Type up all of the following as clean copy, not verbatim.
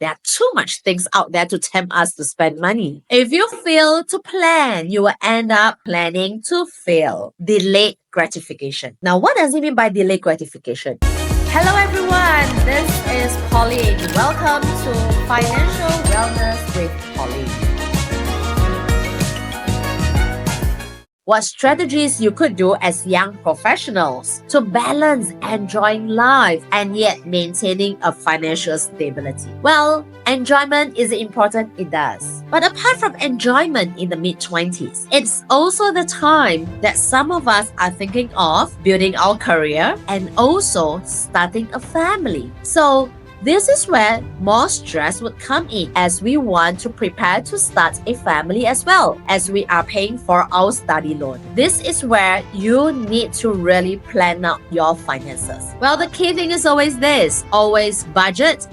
There are too much things out there to tempt us to spend money. If you fail to plan, you will end up planning to fail. Delayed gratification. Now, what does it mean by delayed gratification? Hello everyone, this is Pauline. Welcome to Financial Wellness with Pauline. What strategies you could do as young professionals to balance enjoying life and yet maintaining a financial stability? Well, enjoyment is important, it does. But apart from enjoyment in the mid-20s, it's also the time that some of us are thinking of building our career and also starting a family. So this is where more stress would come in as we want to prepare to start a family as well as we are paying for our study loan. This is where you need to really plan out your finances. Well, the key thing is always this, always budget,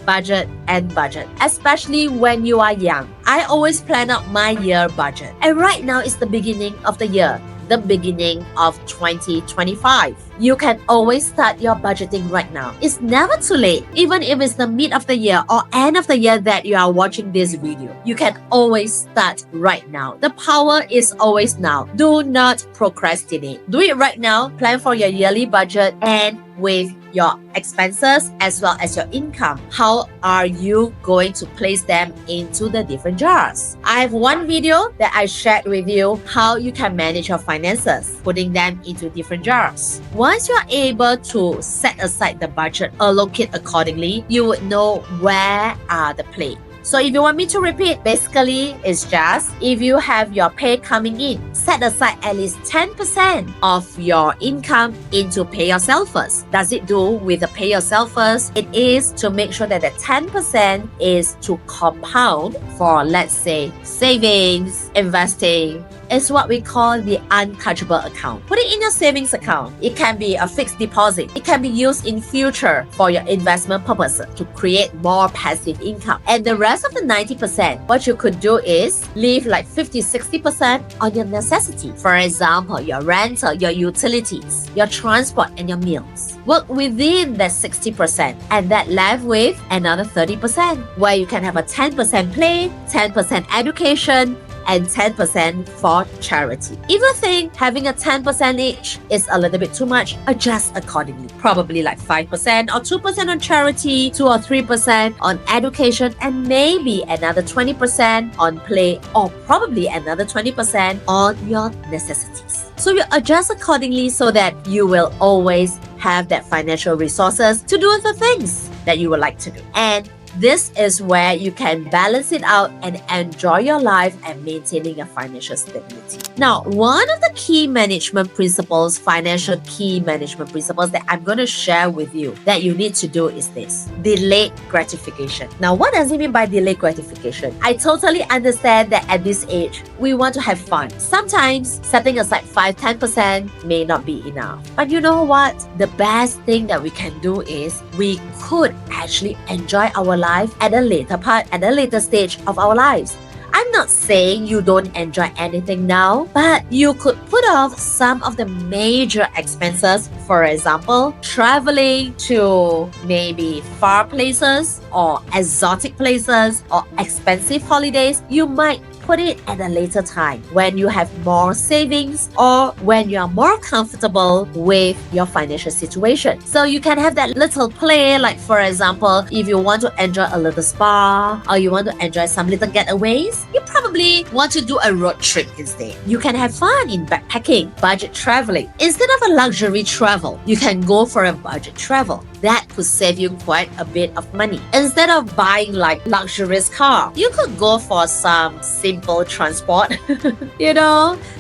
and budget, especially when you are young. I always plan out my year budget. And right now is the beginning of the year, the beginning of 2025. You can always start your budgeting right now. It's never too late. Even if it's the mid of the year or end of the year that you are watching this video, you can always start right now. The power is always now. Do not procrastinate. Do it right now. Plan for your yearly budget and with your expenses as well as your income. How are you going to place them into the different jars? I have one video that I shared with you how you can manage your finances, putting them into different jars. Once you are able to set aside the budget, allocate accordingly, you would know where are the play. So if you want me to repeat, basically it's just if you have your pay coming in, set aside at least 10% of your income into pay yourself first. Does it do with the pay yourself first? It is to make sure that the 10% is to compound for, let's say, savings, investing. It's what we call the untouchable account. Put it in your savings account. It can be a fixed deposit. It can be used in future for your investment purposes to create more passive income. And the rest of the 90%, what you could do is leave like 50-60% on your necessity. For example, your rental, your utilities, your transport, and your meals. Work within that 60% and that left with another 30% where you can have a 10% play, 10% education, and 10% for charity. If you think having a 10% each is a little bit too much, adjust accordingly. Probably like 5% or 2% on charity, 2 or 3% on education, and maybe another 20% on play, or probably another 20% on your necessities. So you adjust accordingly so that you will always have that financial resources to do the things that you would like to do. And this is where you can balance it out and enjoy your life and maintaining your financial stability. Now, one of the key management principles, financial key management principles that I'm going to share with you that you need to do is this: delayed gratification. Now, what does it mean by delayed gratification? I totally understand that at this age, we want to have fun. Sometimes setting aside 5-10% may not be enough. But you know what? The best thing that we can do is we could actually enjoy our life at a later stage of our lives. I'm not saying you don't enjoy anything now, but you could put off some of the major expenses. For example, traveling to maybe far places or exotic places or expensive holidays. You might put it at a later time when you have more savings or when you are more comfortable with your financial situation. So you can have that little play, like for example, if you want to enjoy a little spa or you want to enjoy some little getaways, you probably want to do a road trip instead. You can have fun in backpacking, budget traveling. Instead of a luxury travel, you can go for a budget travel. That could save you quite a bit of money. Instead of buying like luxurious car, you could go for some simple transport,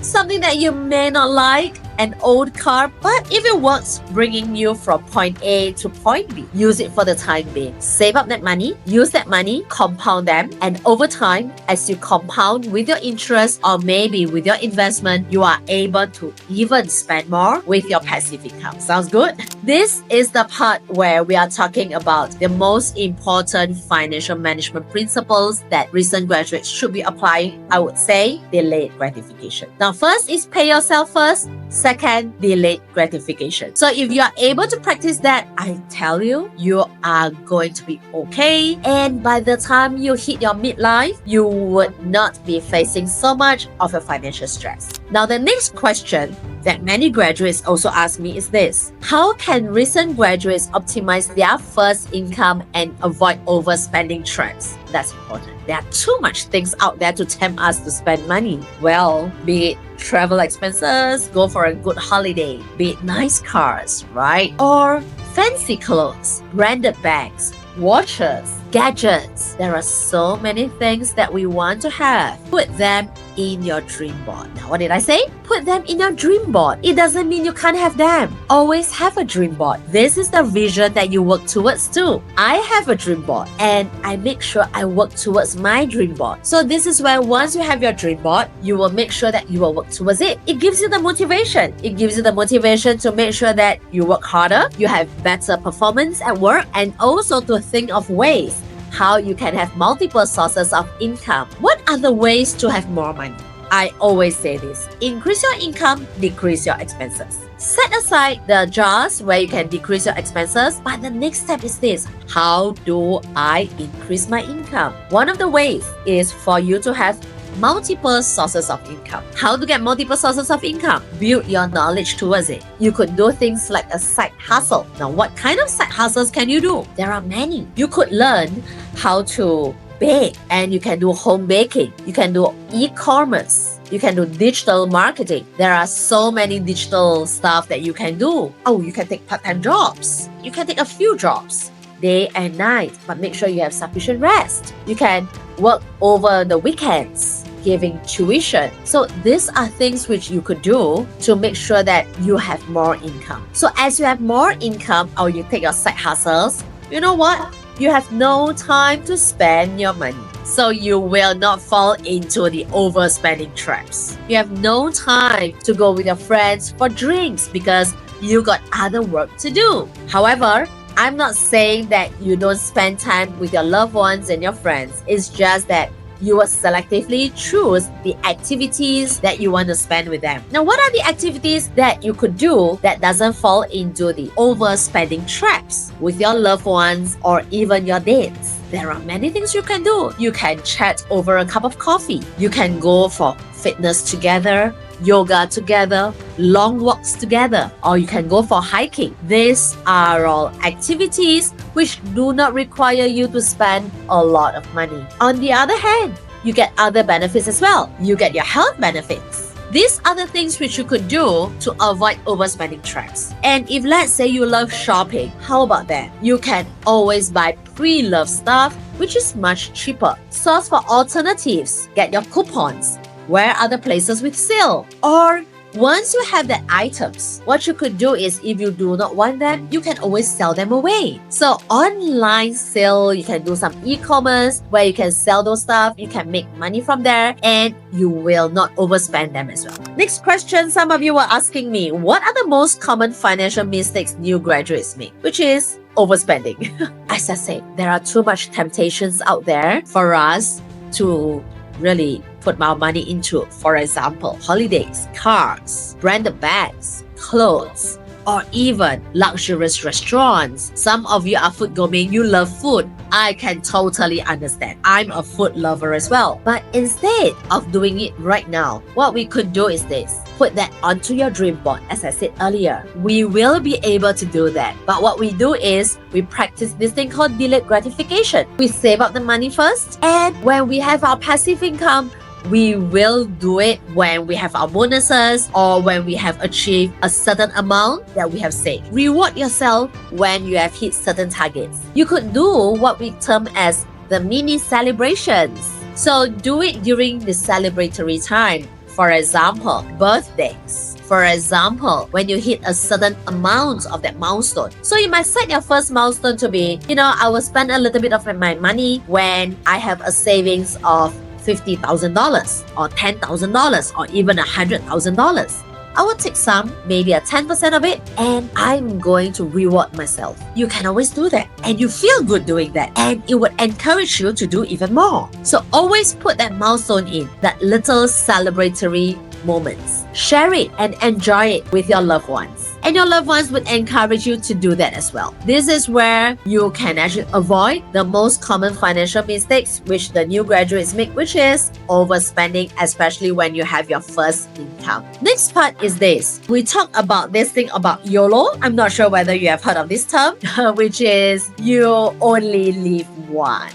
something that you may not like, an old car, but if it works bringing you from point A to point B, use it for the time being. Save up that money, use that money, compound them, and over time, as you compound with your interest or maybe with your investment, you are able to even spend more with your passive income. Sounds good? This is the part where we are talking about the most important financial management principles that recent graduates should be applying. I would say delayed gratification. Now, first is pay yourself first. Second, delayed gratification. So if you are able to practice that, I tell you, you are going to be okay. And by the time you hit your midlife, you would not be facing so much of a financial stress. Now, the next question that many graduates also ask me is this: how can recent graduates optimize their first income and avoid overspending traps? That's important. There are too much things out there to tempt us to spend money. Well, be it travel expenses, go for a good holiday, be it nice cars, right? Or fancy clothes, branded bags, watches, gadgets. There are so many things that we want to have. Put them in your dream board. Now, what did I say? Put them in your dream board. It doesn't mean you can't have them. Always have a dream board. This is the vision that you work towards too. I have a dream board and I make sure I work towards my dream board. So this is where once you have your dream board, you will make sure that you will work towards it. It gives you the motivation. It gives you the motivation to make sure that you work harder, you have better performance at work, and also to think of ways how you can have multiple sources of income. What are the ways to have more money? I always say this: increase your income, decrease your expenses. Set aside the jars where you can decrease your expenses, but the next step is this: how do I increase my income? One of the ways is for you to have multiple sources of income. How to get multiple sources of income? Build your knowledge towards it. You could do things like a side hustle. Now, what kind of side hustles can you do? There are many. You could learn how to bake, and you can do home baking. You can do e-commerce. You can do digital marketing. There are so many digital stuff that you can do. Oh, you can take part-time jobs. You can take a few jobs, day and night, but make sure you have sufficient rest. You can work over the weekends, giving tuition. So these are things which you could do to make sure that you have more income. So as you have more income, or you take your side hustles, you know what? You have no time to spend your money. So you will not fall into the overspending traps. You have no time to go with your friends for drinks because you got other work to do. However, I'm not saying that you don't spend time with your loved ones and your friends. It's just that you will selectively choose the activities that you want to spend with them. Now, what are the activities that you could do that doesn't fall into the overspending traps with your loved ones or even your dates? There are many things you can do. You can chat over a cup of coffee. You can go for fitness together, yoga together, long walks together, or you can go for hiking. These are all activities which do not require you to spend a lot of money. On the other hand, you get other benefits as well. You get your health benefits. These are the things which you could do to avoid overspending traps. And if let's say you love shopping, how about that? You can always buy pre-loved stuff, which is much cheaper. Source for alternatives. Get your coupons. Where are the places with sale? Or once you have the items, what you could do is if you do not want them, you can always sell them away. So online sale, you can do some e-commerce where you can sell those stuff, you can make money from there, and you will not overspend them as well. Next question, some of you were asking me, what are the most common financial mistakes new graduates make? Which is overspending. As I said, there are too much temptations out there for us to really put our money into. For example, holidays, cars, branded bags, clothes, or even luxurious restaurants. Some of you are food gourmet, you love food. I can totally understand. I'm a food lover as well. But instead of doing it right now, what we could do is this. Put that onto your dream board. As I said earlier, we will be able to do that. But what we do is we practice this thing called delayed gratification. We save up the money first, and when we have our passive income, we will do it when we have our bonuses or when we have achieved a certain amount that we have saved. Reward yourself when you have hit certain targets. You could do what we term as the mini celebrations. So do it during the celebratory time. For example, birthdays. For example, when you hit a certain amount of that milestone. So you might set your first milestone to be, I will spend a little bit of my money when I have a savings of $50,000 or $10,000 or even $100,000. I will take some, maybe a 10% of it, and I'm going to reward myself. You can always do that, and you feel good doing that, and it would encourage you to do even more. So always put that milestone in, that little celebratory moments. Share it and enjoy it with your loved ones. And your loved ones would encourage you to do that as well. This is where you can actually avoid the most common financial mistakes which the new graduates make, which is overspending, especially when you have your first income. Next part is this. We talk about this thing about YOLO. I'm not sure whether you have heard of this term, which is you only live once.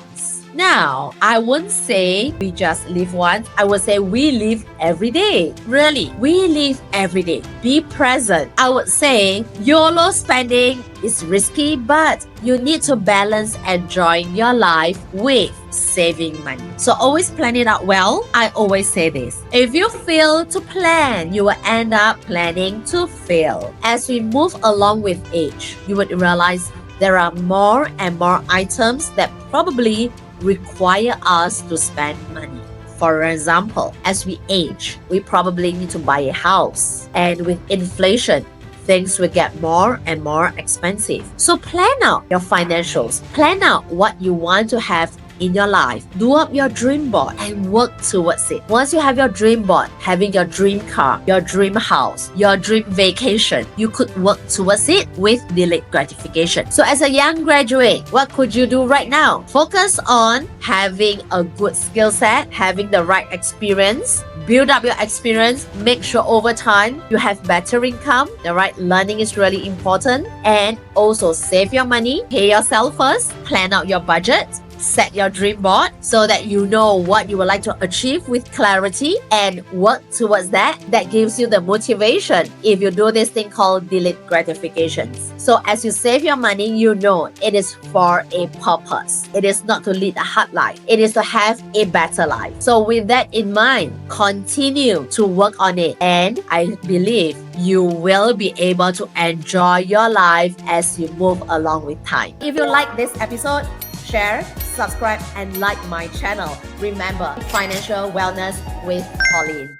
Now, I wouldn't say we just live once. I would say we live every day. Really, we live every day. Be present. I would say YOLO spending is risky, but you need to balance enjoying your life with saving money. So always plan it out well. I always say this. If you fail to plan, you will end up planning to fail. As we move along with age, you would realize there are more and more items that probably require us to spend money. For example, as we age, we probably need to buy a house. And with inflation, things will get more and more expensive. So plan out your financials. Plan out what you want to have in your life. Do up your dream board and work towards it. Once you have your dream board, having your dream car, your dream house, your dream vacation, you could work towards it with delayed gratification. So as a young graduate, what could you do right now? Focus on having a good skill set, having the right experience, build up your experience, make sure over time you have better income. The right learning is really important, and also save your money, pay yourself first, plan out your budget, set your dream board so that you know what you would like to achieve with clarity and work towards that. That gives you the motivation if you do this thing called delayed gratifications. So as you save your money, you know it is for a purpose. It is not to lead a hard life. It is to have a better life. So with that in mind, continue to work on it, and I believe you will be able to enjoy your life as you move along with time. If you like this episode, share, subscribe, and like my channel. Remember, financial wellness with Pauline.